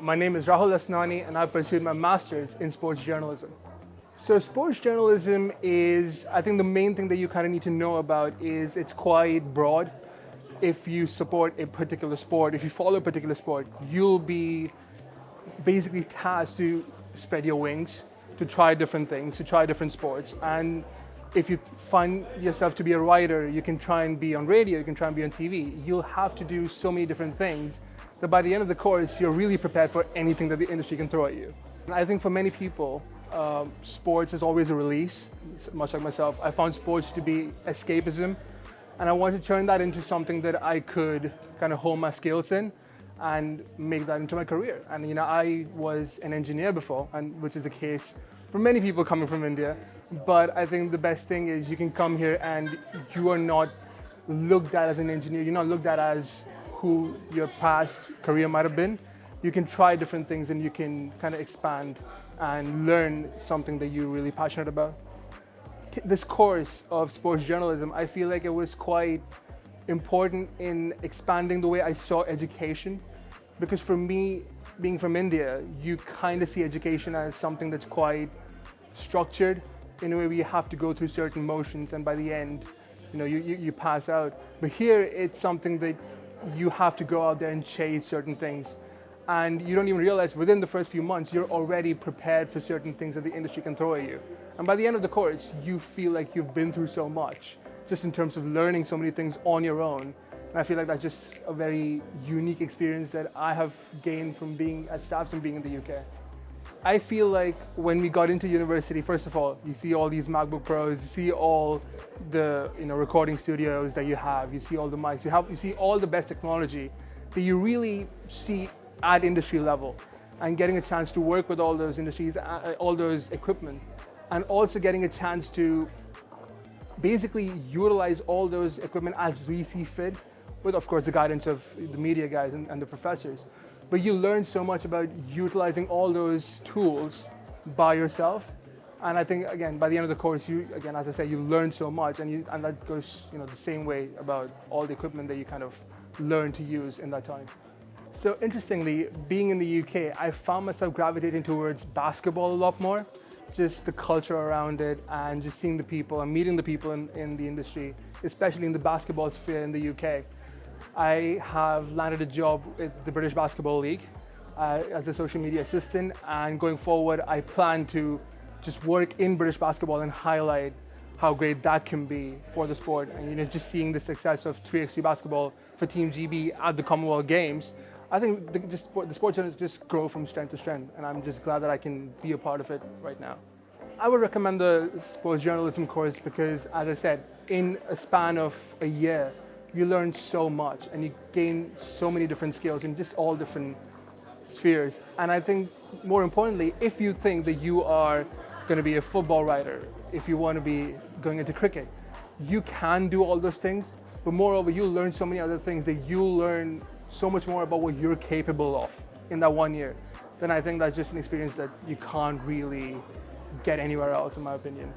My name is Rahul Asnani and I pursued my master's in sports journalism. So sports journalism is, I think the main thing that you kind of need to know about is it's quite broad. If you support a particular sport, if you follow a particular sport, you'll be basically tasked to spread your wings, to try different things, to try different sports. And if you find yourself to be a writer, you can try and be on radio, you can try and be on TV. You'll have to do so many different things that by the end of the course, you're really prepared for anything that the industry can throw at you. And I think for many people, sports is always a release, much like myself. I found sports to be escapism, and I wanted to turn that into something that I could kind of hone my skills in and make that into my career. And I was an engineer before, and which is the case for many people coming from India. But I think the best thing is you can come here and you are not looked at as an engineer. You're not looked at as who your past career might have been. You can try different things and you can kind of expand and learn something that you're really passionate about. This course of sports journalism, I feel like it was quite important in expanding the way I saw education. Because for me, being from India, you kind of see education as something that's quite structured in a way where you have to go through certain motions and by the end, you pass out. But here, it's something that you have to go out there and chase certain things. And you don't even realize within the first few months, you're already prepared for certain things that the industry can throw at you. And by the end of the course, you feel like you've been through so much, just in terms of learning so many things on your own. And I feel like that's just a very unique experience that I have gained from being at Staffs and being in the UK. I feel like when we got into university, first of all, you see all these MacBook Pros, you see all the recording studios that you have, you see all the mics, you see all the best technology that you really see at industry level, and getting a chance to work with all those industries, all those equipment, and also getting a chance to basically utilize all those equipment as we see fit, with of course the guidance of the media guys and the professors. But you learn so much about utilizing all those tools by yourself. And I think, again, by the end of the course, as I said, you learn so much, and that goes the same way about all the equipment that you kind of learn to use in that time. So interestingly, being in the UK, I found myself gravitating towards basketball a lot more. Just the culture around it and just seeing the people and meeting the people in the industry, especially in the basketball sphere in the UK. I have landed a job with the British Basketball League as a social media assistant, and going forward, I plan to just work in British basketball and highlight how great that can be for the sport. And just seeing the success of 3x3 basketball for Team GB at the Commonwealth Games, I think the sports just grow from strength to strength, and I'm just glad that I can be a part of it right now. I would recommend the sports journalism course because, as I said, in a span of a year, you learn so much and you gain so many different skills in just all different spheres. And I think more importantly, if you think that you are going to be a football writer, if you want to be going into cricket, you can do all those things, but moreover, you'll learn so many other things that you'll learn so much more about what you're capable of in that 1 year. Then I think that's just an experience that you can't really get anywhere else, in my opinion.